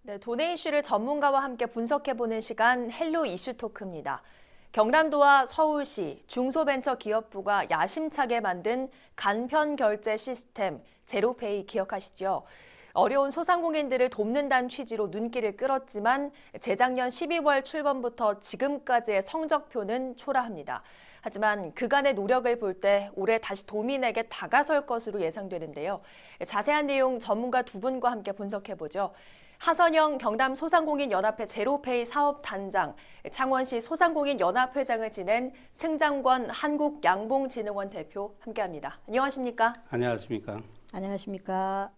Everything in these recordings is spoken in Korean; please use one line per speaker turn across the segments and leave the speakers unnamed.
네, 돈의 이슈를 전문가와 함께 분석해보는 시간 헬로 이슈 토크입니다. 경남도와 서울시, 중소벤처기업부가 야심차게 만든 간편 결제 시스템 제로페이 기억하시죠? 어려운 소상공인들을 돕는다는 취지로 눈길을 끌었지만 재작년 12월 출범부터 지금까지의 성적표는 초라합니다. 하지만 그간의 노력을 볼 때 올해 다시 도민에게 다가설 것으로 예상되는데요. 자세한 내용 전문가 두 분과 함께 분석해보죠. 하선영 경남 소상공인 연합회 제로페이 사업단장, 창원시 소상공인 연합회장을 지낸 승장권 한국양봉진흥원 대표 함께합니다. 안녕하십니까?
안녕하십니까?
안녕하십니까?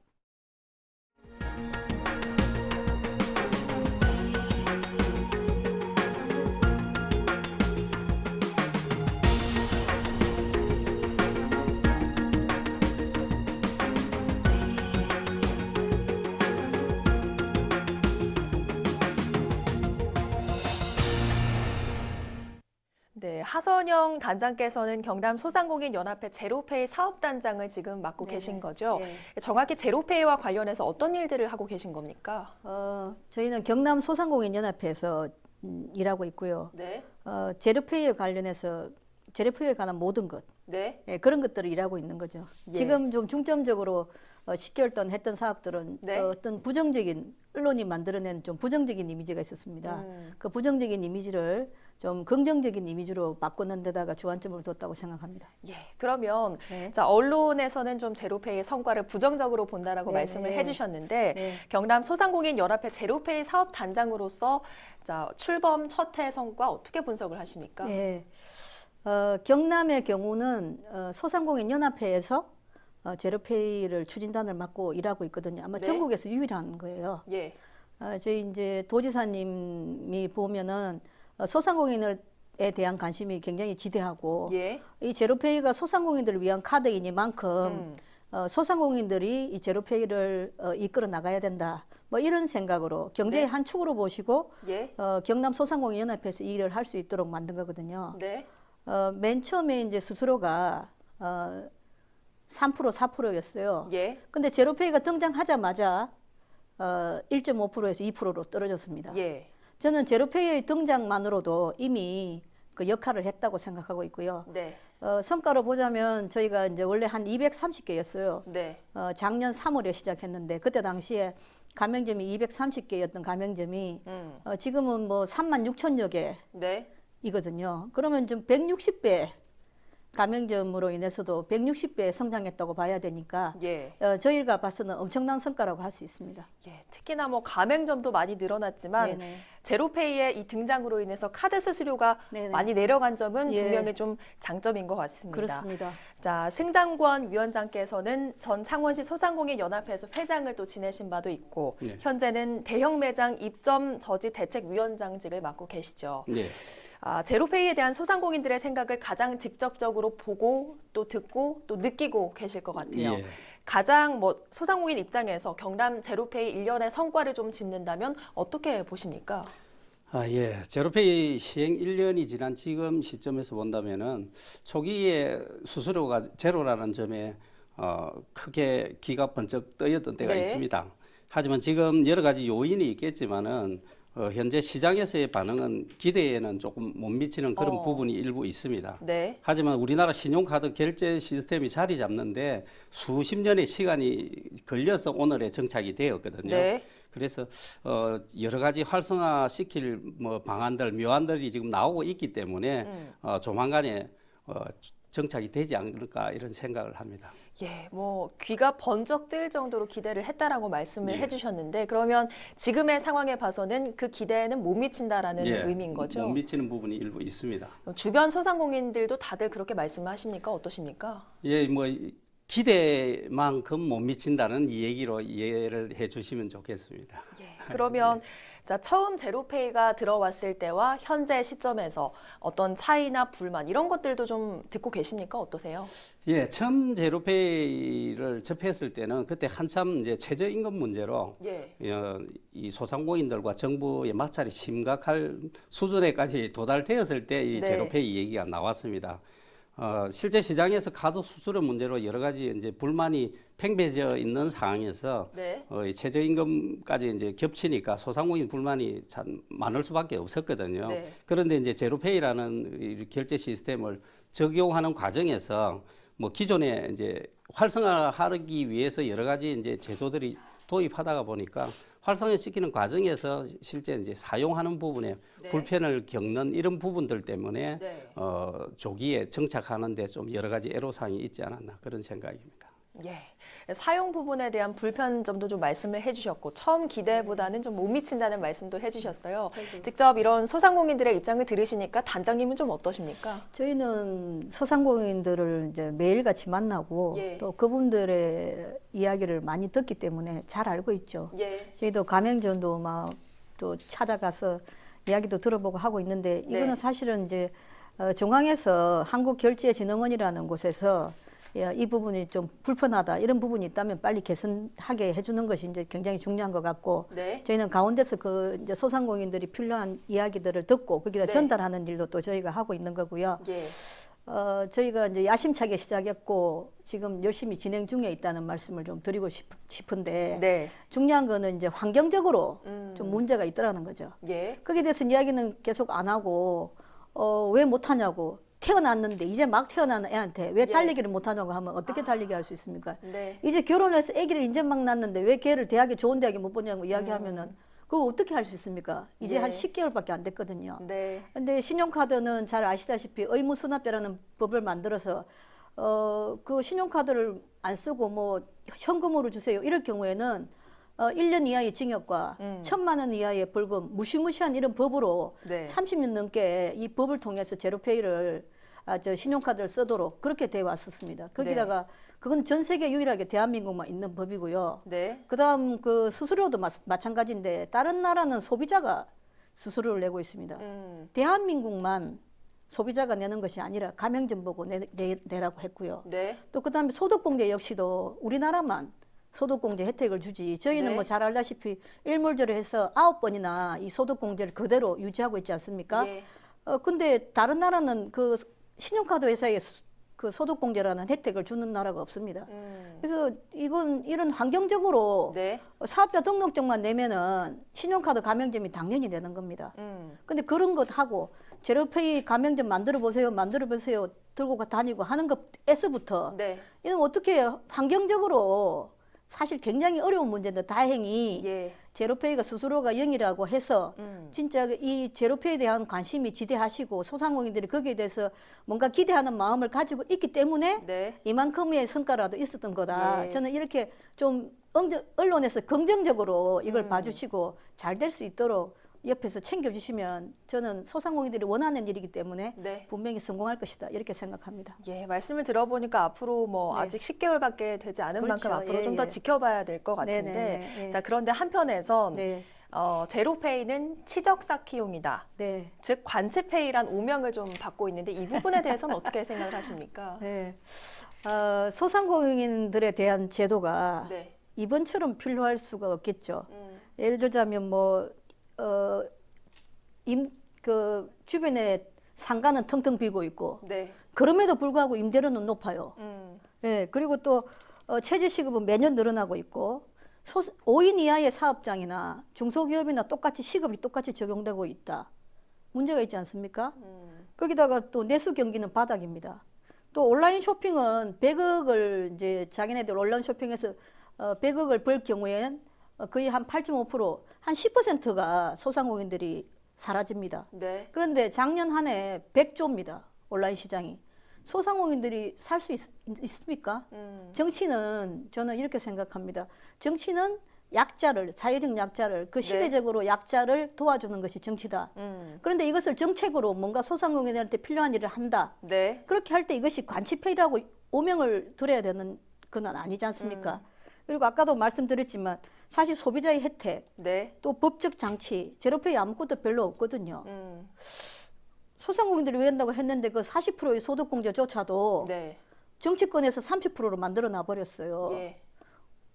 네, 하선영 단장께서는 경남 소상공인 연합회 제로페이 사업단장을 지금 맡고 계신 거죠.
네.
정확히 제로페이와 관련해서 어떤 일들을 하고 계신 겁니까?
저희는 경남 소상공인 연합회에서 일하고 있고요.
네.
제로페이에 관련해서 제로페이에 관한 모든 것,
네.
그런 것들을 일하고 있는 거죠.
예.
지금 좀 중점적으로 10개월 동안 했던 사업들은
네.
어떤 부정적인 언론이 만들어낸 좀 부정적인 이미지가 있었습니다. 그 부정적인 이미지를 좀 긍정적인 이미지로 바꾸는 데다가 주안점을 뒀다고 생각합니다.
예, 그러면
네.
자, 언론에서는 좀 제로페이의 성과를 부정적으로 본다라고
네,
말씀을
네.
해주셨는데
네.
경남 소상공인 연합회 제로페이 사업단장으로서 자, 출범 첫 해 성과 어떻게 분석을 하십니까?
네. 경남의 경우는 소상공인 연합회에서 제로페이를 추진단을 맡고 일하고 있거든요. 아마
네.
전국에서 유일한 거예요.
예.
저희 이제 도지사님이 보면은 소상공인에 대한 관심이 굉장히 지대하고
예.
이 제로페이가 소상공인들을 위한 카드이니만큼 소상공인들이 이 제로페이를 이끌어 나가야 된다. 뭐 이런 생각으로 경제의
네.
한 축으로 보시고
예.
경남 소상공인 연합회에서 이 일을 할 수 있도록 만든 거거든요.
네.
맨 처음에 이제 수수료가 3% 4%였어요.
예.
근데 제로페이가 등장하자마자 1.5%에서 2%로 떨어졌습니다.
예.
저는 제로페이의 등장만으로도 이미 그 역할을 했다고 생각하고 있고요.
네.
성과로 보자면 저희가 이제 원래 한 230개였어요.
네.
작년 3월에 시작했는데 그때 당시에 가맹점이 230개였던 가맹점이 지금은 뭐 3만 6천여
네.
개이거든요. 그러면 좀 160배 가맹점으로 인해서도 160배 성장했다고 봐야 되니까
예.
저희가 봐서는 엄청난 성과라고 할 수 있습니다.
예. 특히나 뭐 가맹점도 많이 늘어났지만
네네.
제로페이의 이 등장으로 인해서 카드 수수료가
네네.
많이 내려간 점은
예.
분명히 좀 장점인 것 같습니다.
그렇습니다.
자, 승장권 위원장께서는 전 창원시 소상공인 연합회에서 회장을 또 지내신 바도 있고
네.
현재는 대형 매장 입점 저지 대책위원장직을 맡고 계시죠.
네.
제로페이에 대한 소상공인들의 생각을 가장 직접적으로 보고 또 듣고 또 느끼고 계실 것 같아요.
예.
가장 뭐 소상공인 입장에서 경남 제로페이 1년의 성과를 좀 짚는다면 어떻게 보십니까?
예. 제로페이 시행 1년이 지난 지금 시점에서 본다면은 초기에 수수료가 제로라는 점에 크게 기가 번쩍 뜨였던 때가
네.
있습니다. 하지만 지금 여러 가지 요인이 있겠지만은 현재 시장에서의 반응은 기대에는 조금 못 미치는 그런 부분이 일부 있습니다.
네.
하지만 우리나라 신용카드 결제 시스템이 자리 잡는데 수십 년의 시간이 걸려서 오늘에 정착이 되었거든요.
네.
그래서 여러 가지 활성화시킬 뭐 방안들, 묘안들이 지금 나오고 있기 때문에 조만간에 정착이 되지 않을까 이런 생각을 합니다.
예, 뭐 귀가 번쩍 뜨일 정도로 기대를 했다라고 말씀을
예.
해주셨는데 그러면 지금의 상황에 봐서는 그 기대에는 못 미친다라는
예,
의미인 거죠?
못 미치는 부분이 일부 있습니다.
주변 소상공인들도 다들 그렇게 말씀하십니까? 어떠십니까?
예, 뭐 기대만큼 못 미친다는 이 얘기로 이해를 해주시면 좋겠습니다.
예, 그러면 자, 처음 제로페이가 들어왔을 때와 현재 시점에서 어떤 차이나 불만 이런 것들도 좀 듣고 계십니까? 어떠세요?
예, 처음 제로페이를 접했을 때는 그때 한참 이제 최저임금 문제로
예.
이 소상공인들과 정부의 마찰이 심각할 수준에까지 도달되었을 때 이
네.
제로페이 얘기가 나왔습니다. 실제 시장에서 카드 수수료 문제로 여러 가지 이제 불만이 팽배져 있는 상황에서
네.
이 최저임금까지 이제 겹치니까 소상공인 불만이 참 많을 수밖에 없었거든요.
네.
그런데 이제 제로페이라는 이 결제 시스템을 적용하는 과정에서 뭐 기존에 이제 활성화하기 위해서 여러 가지 이제 제도들이 도입하다가 보니까 활성화시키는 과정에서 실제 이제 사용하는 부분에
네.
불편을 겪는 이런 부분들 때문에
네.
조기에 정착하는데 좀 여러 가지 애로사항이 있지 않았나 그런 생각입니다.
예. 사용 부분에 대한 불편점도 좀 말씀을 해주셨고 처음 기대보다는 좀 못 미친다는 말씀도 해주셨어요. 직접 이런 소상공인들의 입장을 들으시니까 단장님은 좀 어떠십니까?
저희는 소상공인들을 이제 매일같이 만나고
예.
또 그분들의 이야기를 많이 듣기 때문에 잘 알고 있죠.
예.
저희도 가맹점도 막 또 찾아가서 이야기도 들어보고 하고 있는데 이거는
네.
사실은 이제 중앙에서 한국결제진흥원이라는 곳에서 야, 이 부분이 좀 불편하다 이런 부분이 있다면 빨리 개선하게 해주는 것이 이제 굉장히 중요한 것 같고
네.
저희는 가운데서 그 이제 소상공인들이 필요한 이야기들을 듣고 거기다
네.
전달하는 일도 또 저희가 하고 있는 거고요.
예.
저희가 이제 야심차게 시작했고 지금 열심히 진행 중에 있다는 말씀을 좀 드리고 싶은데
네.
중요한 거는 이제 환경적으로 좀 문제가 있더라는 거죠.
예.
거기에 대해서 이야기는 계속 안 하고 왜 못하냐고 태어났는데 이제 막 태어난 애한테 왜
예.
달리기를 못하냐고 하면 어떻게 달리기 할 수 있습니까?
네.
이제 결혼해서 아기를 이제 막 낳는데 왜 걔를 대학에 좋은 대학에 못 보냐고 이야기하면은 그걸 어떻게 할 수 있습니까? 이제
예.
한 10개월밖에 안 됐거든요.
네.
근데 신용카드는 잘 아시다시피 의무수납제라는 법을 만들어서 그 신용카드를 안 쓰고 뭐 현금으로 주세요. 이럴 경우에는 1년 이하의 징역과 1,000만 원 이하의 벌금, 무시무시한 이런 법으로
네.
30년 넘게 이 법을 통해서 제로페이를 저 신용카드를 쓰도록 그렇게 돼 왔었습니다. 거기다가 그건 전 세계 유일하게 대한민국만 있는 법이고요.
네.
그다음 그 수수료도 마찬가지인데 다른 나라는 소비자가 수수료를 내고 있습니다. 대한민국만 소비자가 내는 것이 아니라 가맹점 보고 내라고 했고요.
네.
또 그다음에 소득공제 역시도 우리나라만 소득공제 혜택을 주지 저희는
네.
뭐 잘 알다시피 일몰제를 해서 9번이나 이 소득공제를 그대로 유지하고 있지 않습니까?
예.
근데 다른 나라는 그 신용카드 회사에 그 소득공제라는 혜택을 주는 나라가 없습니다. 그래서 이런 환경적으로
네.
사업자 등록증만 내면은 신용카드 가맹점이 당연히 내는 겁니다. 근데 그런 것 하고 제로페이 가맹점 만들어 보세요 들고 다니고 하는 것에서부터
네.
이건 어떻게 환경적으로 사실 굉장히 어려운 문제인데 다행히
예.
제로페이가 수수료가 0이라고 해서 진짜 이 제로페이에 대한 관심이 지대하시고 소상공인들이 거기에 대해서 뭔가 기대하는 마음을 가지고 있기 때문에
네.
이만큼의 성과라도 있었던 거다.
예.
저는 이렇게 좀 언론에서 긍정적으로 이걸 봐주시고 잘 될 수 있도록 옆에서 챙겨주시면 저는 소상공인들이 원하는 일이기 때문에
네.
분명히 성공할 것이다. 이렇게 생각합니다.
예, 말씀을 들어보니까 앞으로 뭐
네.
아직 10개월밖에 되지 않은
그렇죠.
만큼 앞으로
예,
좀 더
예.
지켜봐야 될 것 같은데
네네네. 예.
자, 그런데 한편에선
네.
제로페이는 치적 쌓기용이다.
네.
즉 관치페이란 오명을 좀 받고 있는데 이 부분에 대해서는 어떻게 생각을 하십니까?
네. 소상공인들에 대한 제도가
네.
이번처럼 필요할 수가 없겠죠. 예를 들자면 그 주변에 상가는 텅텅 비고 있고
네.
그럼에도 불구하고 임대료는 높아요. 예, 그리고 또 최저시급은 매년 늘어나고 있고 5인 이하의 사업장이나 중소기업이나 똑같이 적용되고 있다. 문제가 있지 않습니까? 거기다가 또 내수 경기는 바닥입니다. 또 온라인 쇼핑은 100억을 이제 자기네들 온라인 쇼핑에서 100억을 벌 경우에는 거의 한 8.5%, 한 10%가 소상공인들이 사라집니다.
네.
그런데 작년 한 해 100조입니다. 온라인 시장이. 소상공인들이 살 수 있습니까? 정치는 저는 이렇게 생각합니다. 정치는 약자를, 사회적 약자를, 그 시대적으로 약자를 도와주는 것이 정치다. 그런데 이것을 정책으로 뭔가 소상공인들한테 필요한 일을 한다.
네.
그렇게 할 때 이것이 관치페이라고 오명을 들어야 되는 건 아니지 않습니까? 그리고 아까도 말씀드렸지만 사실 소비자의 혜택,
네.
또 법적 장치, 제로페이 아무것도 별로 없거든요. 소상공인들이 왜 한다고 했는데 그 40%의 소득공제조차도
네.
정치권에서 30%로 만들어 놔버렸어요.
예.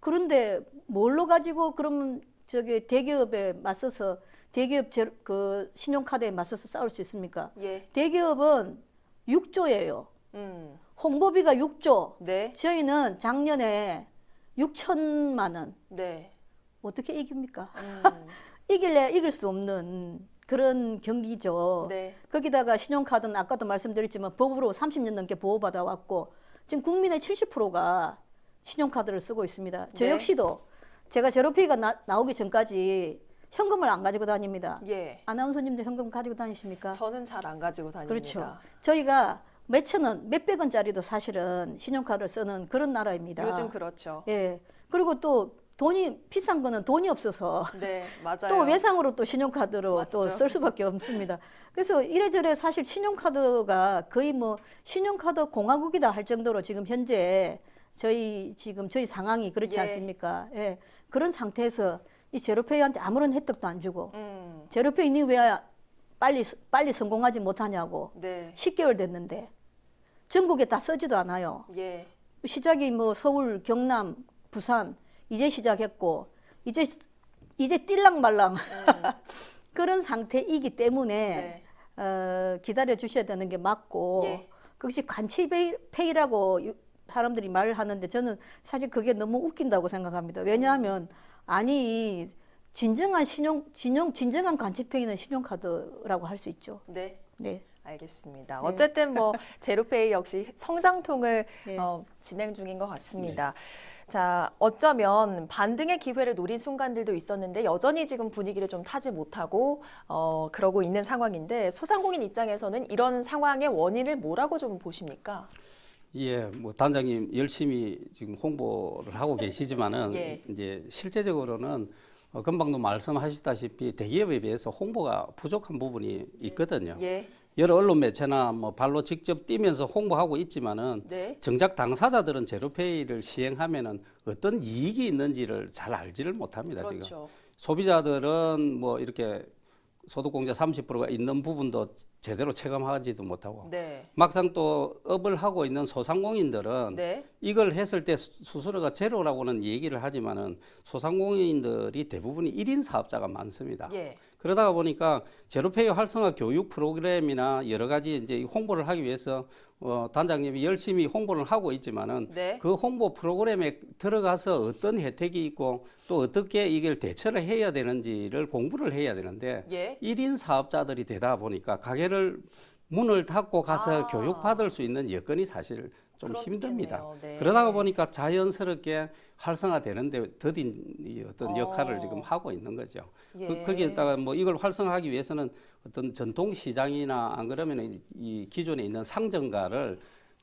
그런데 뭘로 가지고 그러면 저기 대기업에 맞서서 대기업 그 신용카드에 맞서서 싸울 수 있습니까?
예.
대기업은 6조예요. 홍보비가 6조.
네.
저희는 작년에 6천만 원.
네.
어떻게 이깁니까? 이길래 이길 수 없는 그런 경기죠.
네.
거기다가 신용카드는 아까도 말씀드렸지만 법으로 30년 넘게 보호받아 왔고 지금 국민의 70%가 신용카드를 쓰고 있습니다. 저
네.
역시도 제가 제로페이가 나오기 전까지 현금을 안 가지고 다닙니다.
예.
아나운서님도 현금 가지고 다니십니까?
저는 잘 안 가지고 다닙니다.
그렇죠. 저희가 몇천 원, 몇백 원짜리도 사실은 신용카드를 쓰는 그런 나라입니다.
요즘 그렇죠.
예. 그리고 또 돈이 비싼 거는 돈이 없어서
네, 맞아요.
또 외상으로 또 신용카드로
맞죠.
또 쓸 수밖에 없습니다. 그래서 이래저래 사실 신용카드가 거의 뭐 신용카드 공화국이다 할 정도로 지금 현재 저희 상황이 그렇지
예.
않습니까? 예. 그런 상태에서 이 제로페이한테 아무런 혜택도 안 주고
음.
제로페이니 왜 빨리 성공하지 못하냐고
네.
10개월 됐는데 전국에 다 쓰지도 않아요.
예.
시작이 뭐 서울, 경남, 부산 이제 시작했고 이제 띨랑말랑 그런 상태이기 때문에 기다려 주셔야 되는 게 맞고
예.
그것이 관치페이라고 사람들이 말을 하는데 저는 사실 그게 너무 웃긴다고 생각합니다. 왜냐하면 아니 진정한 관치페이는 신용카드라고 할 수 있죠.
네.
네.
알겠습니다.
네.
어쨌든 뭐 제로페이 역시 성장통을
네.
진행 중인 것 같습니다. 자, 어쩌면 반등의 기회를 노린 순간들도 있었는데 여전히 지금 분위기를 좀 타지 못하고 그러고 있는 상황인데 소상공인 입장에서는 이런 상황의 원인을 뭐라고 좀 보십니까?
예, 뭐 단장님 열심히 지금 홍보를 하고 계시지만은
예.
이제 실제적으로는 금방도 말씀하셨다시피 대기업에 비해서 홍보가 부족한 부분이 있거든요.
예.
여러 언론 매체나 뭐 발로 직접 뛰면서 홍보하고 있지만은
네.
정작 당사자들은 제로페이를 시행하면은 어떤 이익이 있는지를 잘 알지를 못합니다. 지금
그렇죠.
소비자들은 뭐 이렇게 소득공제 30%가 있는 부분도 제대로 체감하지도 못하고
네.
막상 또 업을 하고 있는 소상공인들은
네.
이걸 했을 때 수수료가 제로라고는 얘기를 하지만은 소상공인들이 대부분이 1인 사업자가 많습니다.
예.
그러다 보니까 제로페이 활성화 교육 프로그램이나 여러 가지 이제 홍보를 하기 위해서 단장님이 열심히 홍보를 하고 있지만은
네.
그 홍보 프로그램에 들어가서 어떤 혜택이 있고 또 어떻게 이걸 대처를 해야 되는지를 공부를 해야 되는데
예.
1인 사업자들이 되다 보니까 가게를 문을 닫고 가서
아.
교육받을 수 있는 여건이 사실 좀
그렇겠네요.
힘듭니다.
네.
그러다 보니까 자연스럽게 활성화되는데 더딘 이 어떤 역할을
어.
지금 하고 있는 거죠.
예.
거기에다가 뭐 이걸 활성화하기 위해서는 어떤 전통 시장이나 안 그러면 이 기존에 있는 상점가를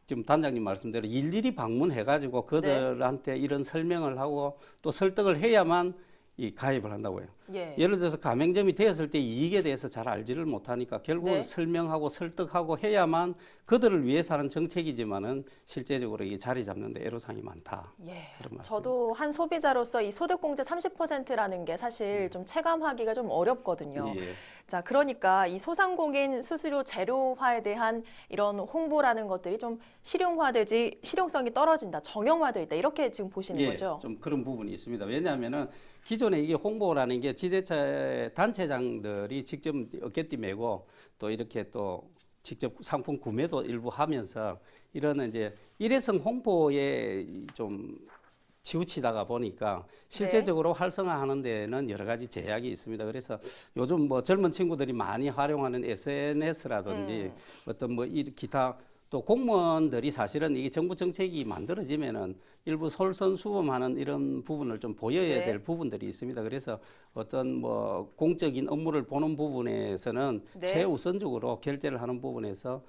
지금 단장님 말씀대로 일일이 방문해가지고 그들한테 이런 설명을 하고 또 설득을 해야만 이 가입을 한다고요.
예.
예를 들어서 가맹점이 되었을 때 이익에 대해서 잘 알지를 못하니까 결국은
네.
설명하고 설득하고 해야만 그들을 위해서 하는 정책이지만은 실제적으로 이게 자리 잡는데 애로사항이 많다.
예.
그런 말씀.
저도 한 소비자로서 이 소득공제 30%라는 게 사실 좀 체감하기가 좀 어렵거든요.
예.
자, 그러니까 이 소상공인 수수료 제로화에 대한 이런 홍보라는 것들이 좀 실용성이 떨어진다, 정형화되어 있다 이렇게 지금 보시는
예,
거죠?
좀 그런 부분이 있습니다. 왜냐하면은 기존에 이게 홍보라는 게 지자체 단체장들이 직접 어깨띠 메고 또 이렇게 또 직접 상품 구매도 일부 하면서 이런 이제 일회성 홍보에 좀 치우치다가 보니까 실제적으로 활성화하는 데는 여러 가지 제약이 있습니다. 그래서 요즘 뭐 젊은 친구들이 많이 활용하는 SNS라든지 어떤 뭐 기타 또 공무원들이 사실은 이게 정부 정책이 만들어지면은 일부 솔선수범하는 이런 부분을 좀 보여야
네.
될 부분들이 있습니다. 그래서 어떤 뭐 공적인 업무를 보는 부분에서는
네.
최우선적으로 결제를 하는 부분에서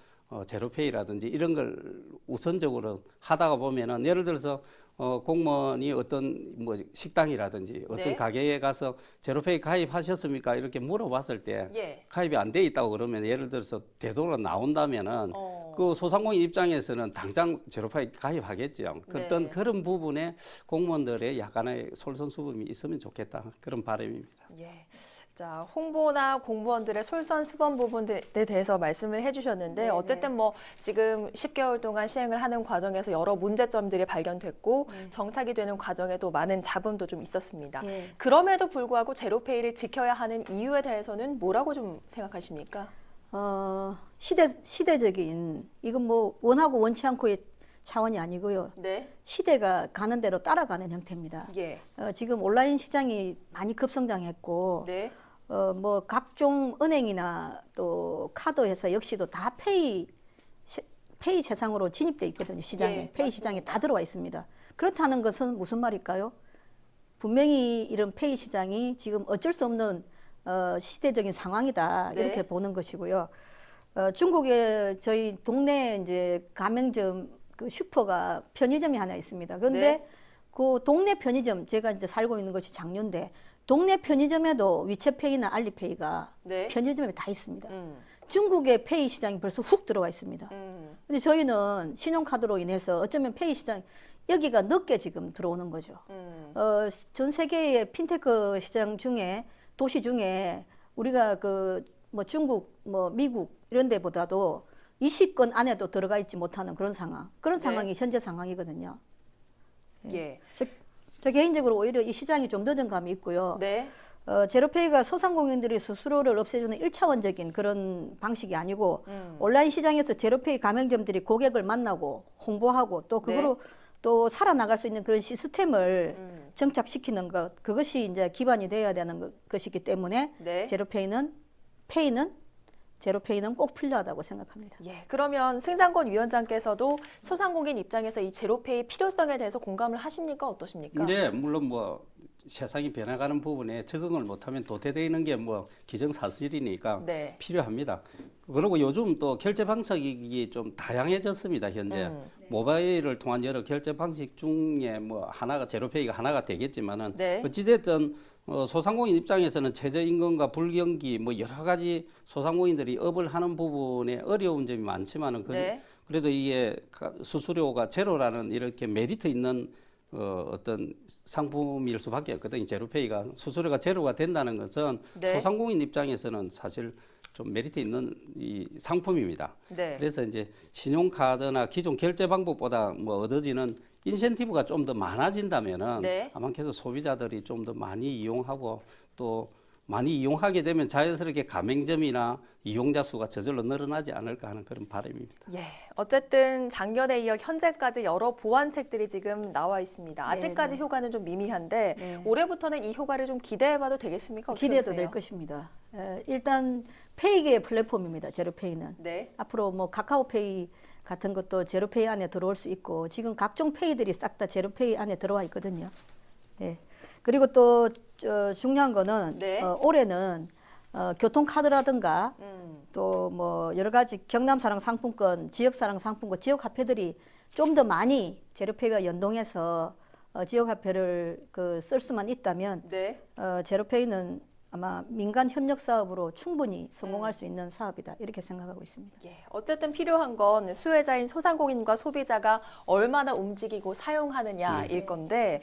제로페이라든지 이런 걸 우선적으로 하다가 보면은 예를 들어서 공무원이 어떤 뭐 식당이라든지 어떤
네.
가게에 가서 제로페이 가입하셨습니까? 이렇게 물어봤을 때
예.
가입이 안 돼 있다고 그러면 예를 들어서 되돌아 나온다면은 그 소상공인 입장에서는 당장 제로페이 가입하겠죠. 어떤
네.
그런 부분에 공무원들의 약간의 솔선수범이 있으면 좋겠다 그런 바람입니다.
예. 자, 홍보나 공무원들의 솔선수범 부분에 대해서 말씀을 해주셨는데
네네.
어쨌든 뭐 지금 10개월 동안 시행을 하는 과정에서 여러 문제점들이 발견됐고 정착이 되는 과정에도 많은 잡음도 좀 있었습니다.
예.
그럼에도 불구하고 제로페이를 지켜야 하는 이유에 대해서는 뭐라고 좀 생각하십니까?
시대적인 이건 뭐 원하고 원치 않고의 차원이 아니고요.
네.
시대가 가는 대로 따라가는 형태입니다.
예.
지금 온라인 시장이 많이 급성장했고
네.
뭐 각종 은행이나 또 카드 회사 역시도 다 페이 세상으로 진입돼 있거든요. 시장에.
예,
페이 시장에 다 들어와 있습니다. 그렇다는 것은 무슨 말일까요? 분명히 이런 페이 시장이 지금 어쩔 수 없는 시대적인 상황이다.
네.
이렇게 보는 것이고요. 중국에 저희 동네 이제 가맹점 그 슈퍼가 편의점이 하나 있습니다. 그런데
네.
그 동네 편의점 제가 이제 살고 있는 것이 장년대 동네 편의점에도 위챗페이나 알리페이가
네.
편의점에 다 있습니다. 중국의 페이 시장이 벌써 훅 들어와 있습니다. 근데 저희는 신용카드로 인해서 어쩌면 페이 시장 여기가 늦게 지금 들어오는 거죠. 전 세계의 핀테크 시장 중에 도시 중에 우리가 그 뭐 중국, 뭐 미국 이런 데보다도 20권 안에도 들어가 있지 못하는 그런 상황. 그런
네.
상황이 현재 상황이거든요.
예.
저 개인적으로 오히려 이 시장이 좀 늦은 감이 있고요.
네.
제로페이가 소상공인들이 스스로를 없애주는 1차원적인 그런 방식이 아니고 온라인 시장에서 제로페이 가맹점들이 고객을 만나고 홍보하고 또 그거로 또 살아나갈 수 있는 그런 시스템을 정착시키는 것 그것이 이제 기반이 되어야 되는 것이기 때문에
네.
제로페이는 꼭 필요하다고 생각합니다.
예. 그러면 승장권 위원장께서도 소상공인 입장에서 이 제로페이 필요성에 대해서 공감을 하십니까? 어떠십니까?
네, 물론 뭐 세상이 변해가는 부분에 적응을 못하면 도태되는 게 뭐 기정사실이니까
네.
필요합니다. 그리고 요즘 또 결제 방식이 좀 다양해졌습니다. 현재 모바일을 통한 여러 결제 방식 중에 뭐 하나가 제로페이가 하나가 되겠지만은
네.
어찌됐든 소상공인 입장에서는 최저임금과 불경기 뭐 여러 가지 소상공인들이 업을 하는 부분에 어려운 점이 많지만은
네.
그래도 이게 수수료가 제로라는 이렇게 메리트 있는 어떤 상품일 수밖에 없거든요. 제로페이가 수수료가 제로가 된다는 것은
네.
소상공인 입장에서는 사실 좀 메리트 있는 이 상품입니다.
네.
그래서 이제 신용카드나 기존 결제 방법보다 뭐 얻어지는 인센티브가 좀 더 많아진다면은
네.
아마 계속 소비자들이 좀 더 많이 이용하고 또 많이 이용하게 되면 자연스럽게 가맹점이나 이용자 수가 저절로 늘어나지 않을까 하는 그런 바람입니다.
예. 어쨌든 작년에 이어 현재까지 여러 보완책들이 지금 나와 있습니다. 아직까지
네.
효과는 좀 미미한데
네.
올해부터는 이 효과를 좀 기대해봐도 되겠습니까? 어떻게
기대도
보세요?
될 것입니다. 일단 페이계의 플랫폼입니다. 제로페이는.
네.
앞으로 뭐 카카오페이 같은 것도 제로페이 안에 들어올 수 있고 지금 각종 페이들이 싹 다 제로페이 안에 들어와 있거든요. 예. 그리고 또 중요한 거는
네.
올해는 교통카드라든가 또 뭐 여러 가지 경남사랑 상품권, 지역사랑 상품권, 지역화폐들이 좀 더 많이 제로페이와 연동해서 지역화폐를 쓸 수만 있다면
네.
제로페이는 아마 민간 협력 사업으로 충분히 성공할 수 있는 사업이다 이렇게 생각하고 있습니다.
예. 어쨌든 필요한 건 수혜자인 소상공인과 소비자가 얼마나 움직이고 사용하느냐일 건데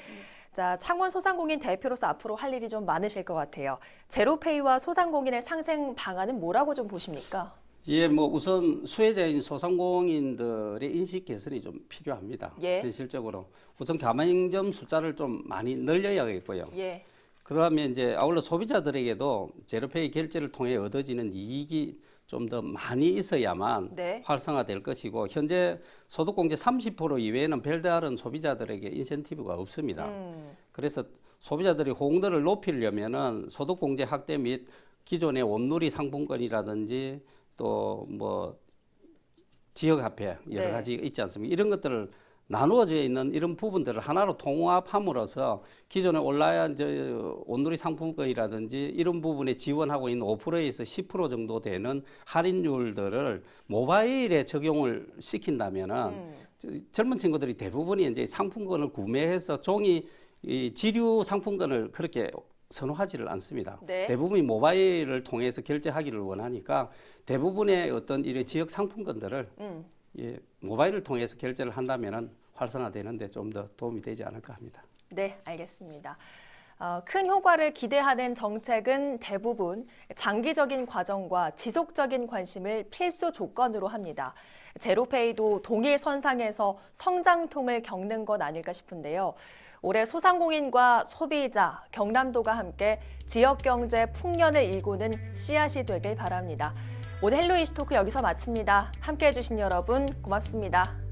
자, 창원 소상공인 대표로서 앞으로 할 일이 좀 많으실 것 같아요. 제로페이와 소상공인의 상생 방안은 뭐라고 좀 보십니까?
예, 뭐 우선 수혜자인 소상공인들의 인식 개선이 좀 필요합니다.
예.
현실적으로 우선 가맹점 숫자를 좀 많이 늘려야겠고요.
예.
그러면 이제 아울러 소비자들에게도 제로페이 결제를 통해 얻어지는 이익이 좀 더 많이 있어야만
네.
활성화될 것이고 현재 소득공제 30% 이외에는 별다른 소비자들에게 인센티브가 없습니다. 그래서 소비자들이 호응도를 높이려면은 소득공제 확대 및 기존의 온누리 상품권이라든지 또 뭐 지역화폐 여러
네.
가지 있지 않습니까? 이런 것들을 나누어져 있는 이런 부분들을 하나로 통합함으로써 기존의 온라인 온누리 상품권이라든지 이런 부분에 지원하고 있는 5%에서 10% 정도 되는 할인율들을 모바일에 적용을 시킨다면은 젊은 친구들이 대부분이 이제 상품권을 구매해서 종이 이 지류 상품권을 그렇게 선호하지를 않습니다.
네.
대부분이 모바일을 통해서 결제하기를 원하니까 대부분의 어떤 이런 지역 상품권들을 예, 모바일을 통해서 결제를 한다면은 활성화되는데 좀 더 도움이 되지 않을까 합니다.
네, 알겠습니다. 큰 효과를 기대하는 정책은 대부분 장기적인 과정과 지속적인 관심을 필수 조건으로 합니다. 제로페이도 동일 선상에서 성장통을 겪는 것 아닐까 싶은데요. 올해 소상공인과 소비자, 경남도가 함께 지역경제 풍년을 일구는 씨앗이 되길 바랍니다. 오늘 헬로 이슈 토크 여기서 마칩니다. 함께해 주신 여러분 고맙습니다.